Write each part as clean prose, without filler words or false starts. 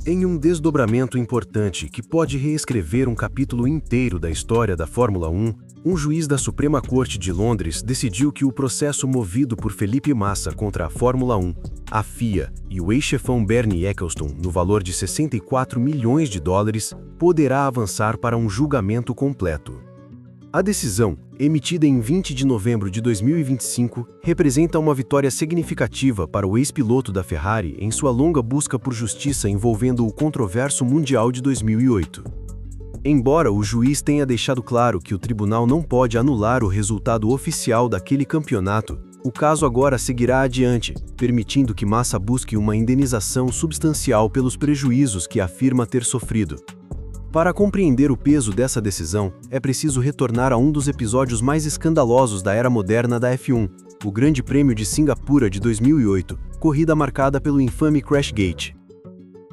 Em um desdobramento importante que pode reescrever um capítulo inteiro da história da Fórmula 1, um juiz da Suprema Corte de Londres decidiu que o processo movido por Felipe Massa contra a Fórmula 1, a FIA e o ex-chefão Bernie Ecclestone, no valor de $64 milhões, poderá avançar para um julgamento completo. A decisão, emitida em 20 de novembro de 2025, representa uma vitória significativa para o ex-piloto da Ferrari em sua longa busca por justiça envolvendo o controverso Mundial de 2008. Embora o juiz tenha deixado claro que o tribunal não pode anular o resultado oficial daquele campeonato, o caso agora seguirá adiante, permitindo que Massa busque uma indenização substancial pelos prejuízos que afirma ter sofrido. Para compreender o peso dessa decisão, é preciso retornar a um dos episódios mais escandalosos da era moderna da F1, o Grande Prêmio de Singapura de 2008, corrida marcada pelo infame Crashgate.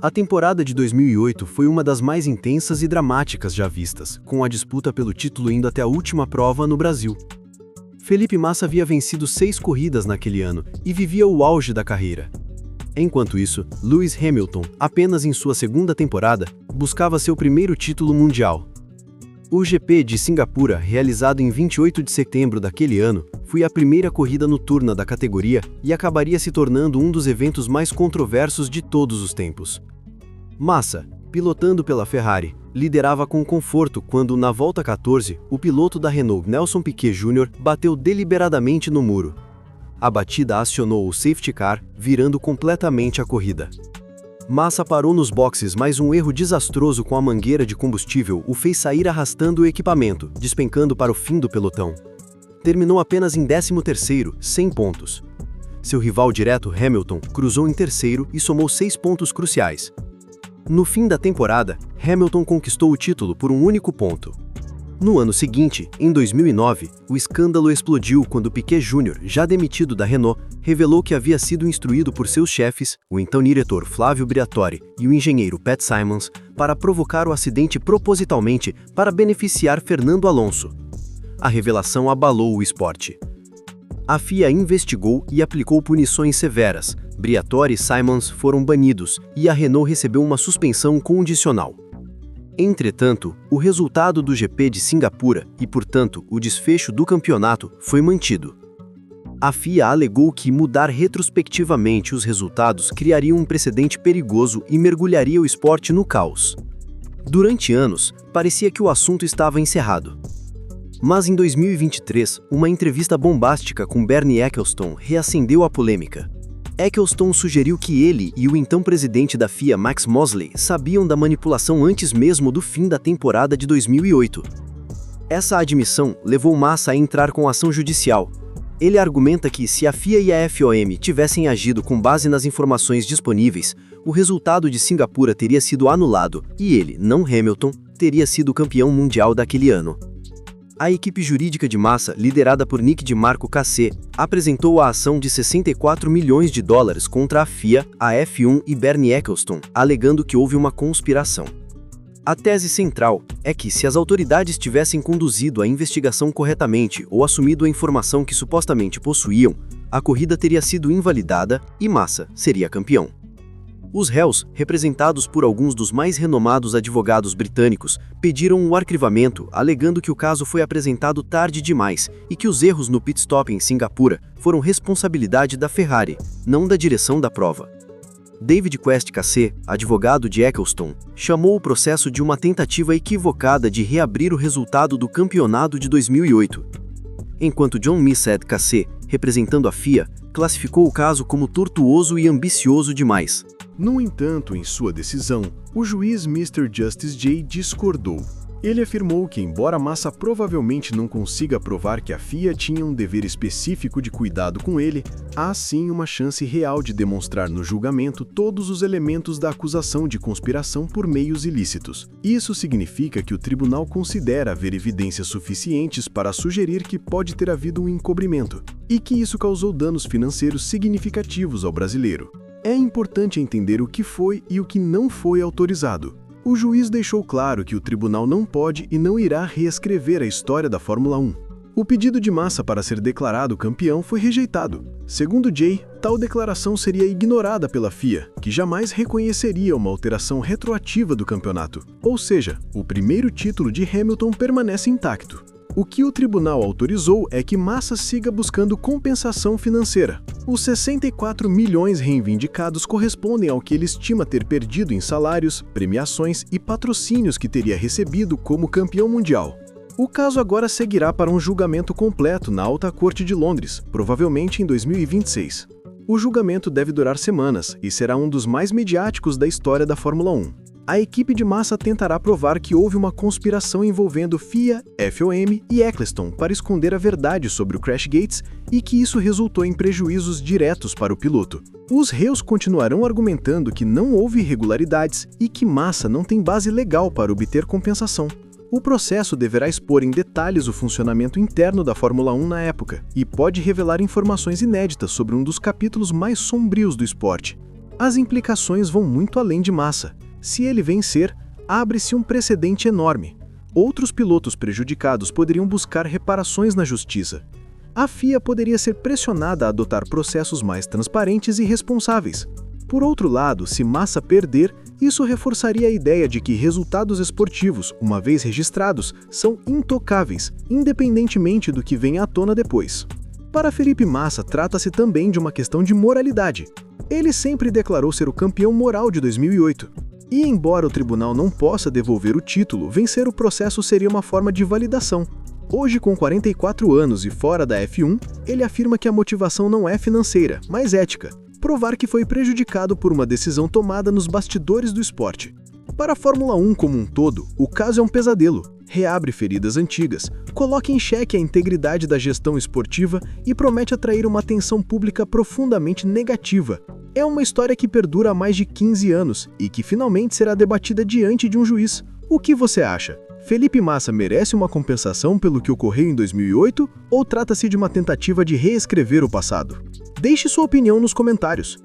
A temporada de 2008 foi uma das mais intensas e dramáticas já vistas, com a disputa pelo título indo até a última prova no Brasil. Felipe Massa havia vencido 6 corridas naquele ano e vivia o auge da carreira. Enquanto isso, Lewis Hamilton, apenas em sua segunda temporada, buscava seu primeiro título mundial. O GP de Singapura, realizado em 28 de setembro daquele ano, foi a primeira corrida noturna da categoria e acabaria se tornando um dos eventos mais controversos de todos os tempos. Massa, pilotando pela Ferrari, liderava com conforto quando, na volta 14, o piloto da Renault Nelson Piquet Jr. bateu deliberadamente no muro. A batida acionou o safety car, virando completamente a corrida. Massa parou nos boxes, mas um erro desastroso com a mangueira de combustível o fez sair arrastando o equipamento, despencando para o fim do pelotão. Terminou apenas em 13º, 100 pontos. Seu rival direto, Hamilton, cruzou em terceiro e somou 6 pontos cruciais. No fim da temporada, Hamilton conquistou o título por um único ponto. No ano seguinte, em 2009, o escândalo explodiu quando Piquet Jr., já demitido da Renault, revelou que havia sido instruído por seus chefes, o então diretor Flávio Briatore e o engenheiro Pat Symonds, para provocar o acidente propositalmente para beneficiar Fernando Alonso. A revelação abalou o esporte. A FIA investigou e aplicou punições severas. Briatore e Symonds foram banidos e a Renault recebeu uma suspensão condicional. Entretanto, o resultado do GP de Singapura e, portanto, o desfecho do campeonato foi mantido. A FIA alegou que mudar retrospectivamente os resultados criaria um precedente perigoso e mergulharia o esporte no caos. Durante anos, parecia que o assunto estava encerrado. Mas em 2023, uma entrevista bombástica com Bernie Ecclestone reacendeu a polêmica. Ecclestone sugeriu que ele e o então presidente da FIA, Max Mosley, sabiam da manipulação antes mesmo do fim da temporada de 2008. Essa admissão levou Massa a entrar com ação judicial. Ele argumenta que, se a FIA e a FOM tivessem agido com base nas informações disponíveis, o resultado de Singapura teria sido anulado e ele, não Hamilton, teria sido campeão mundial daquele ano. A equipe jurídica de Massa, liderada por Nick de Marco KC, apresentou a ação de $64 milhões contra a FIA, a F1 e Bernie Ecclestone, alegando que houve uma conspiração. A tese central é que, se as autoridades tivessem conduzido a investigação corretamente ou assumido a informação que supostamente possuíam, a corrida teria sido invalidada e Massa seria campeão. Os réus, representados por alguns dos mais renomados advogados britânicos, pediram o arquivamento, alegando que o caso foi apresentado tarde demais e que os erros no pit stop em Singapura foram responsabilidade da Ferrari, não da direção da prova. David Quest KC, advogado de Ecclestone, chamou o processo de uma tentativa equivocada de reabrir o resultado do campeonato de 2008. Enquanto John Missed KC, representando a FIA, classificou o caso como tortuoso e ambicioso demais. No entanto, em sua decisão, o juiz Mr. Justice J discordou. Ele afirmou que, embora Massa provavelmente não consiga provar que a FIA tinha um dever específico de cuidado com ele, há sim uma chance real de demonstrar no julgamento todos os elementos da acusação de conspiração por meios ilícitos. Isso significa que o tribunal considera haver evidências suficientes para sugerir que pode ter havido um encobrimento, e que isso causou danos financeiros significativos ao brasileiro. É importante entender o que foi e o que não foi autorizado. O juiz deixou claro que o tribunal não pode e não irá reescrever a história da Fórmula 1. O pedido de Massa para ser declarado campeão foi rejeitado. Segundo Jay, tal declaração seria ignorada pela FIA, que jamais reconheceria uma alteração retroativa do campeonato. Ou seja, o primeiro título de Hamilton permanece intacto. O que o tribunal autorizou é que Massa siga buscando compensação financeira. Os 64 milhões reivindicados correspondem ao que ele estima ter perdido em salários, premiações e patrocínios que teria recebido como campeão mundial. O caso agora seguirá para um julgamento completo na Alta Corte de Londres, provavelmente em 2026. O julgamento deve durar semanas e será um dos mais midiáticos da história da Fórmula 1. A equipe de Massa tentará provar que houve uma conspiração envolvendo FIA, FOM e Eccleston para esconder a verdade sobre o Crashgate e que isso resultou em prejuízos diretos para o piloto. Os réus continuarão argumentando que não houve irregularidades e que Massa não tem base legal para obter compensação. O processo deverá expor em detalhes o funcionamento interno da Fórmula 1 na época e pode revelar informações inéditas sobre um dos capítulos mais sombrios do esporte. As implicações vão muito além de Massa. Se ele vencer, abre-se um precedente enorme. Outros pilotos prejudicados poderiam buscar reparações na justiça. A FIA poderia ser pressionada a adotar processos mais transparentes e responsáveis. Por outro lado, se Massa perder, isso reforçaria a ideia de que resultados esportivos, uma vez registrados, são intocáveis, independentemente do que venha à tona depois. Para Felipe Massa, trata-se também de uma questão de moralidade. Ele sempre declarou ser o campeão moral de 2008. E embora o tribunal não possa devolver o título, vencer o processo seria uma forma de validação. Hoje, com 44 anos e fora da F1, ele afirma que a motivação não é financeira, mas ética. Provar que foi prejudicado por uma decisão tomada nos bastidores do esporte. Para a Fórmula 1 como um todo, o caso é um pesadelo. Reabre feridas antigas, coloca em xeque a integridade da gestão esportiva e promete atrair uma atenção pública profundamente negativa. É uma história que perdura há mais de 15 anos e que finalmente será debatida diante de um juiz. O que você acha? Felipe Massa merece uma compensação pelo que ocorreu em 2008 ou trata-se de uma tentativa de reescrever o passado? Deixe sua opinião nos comentários.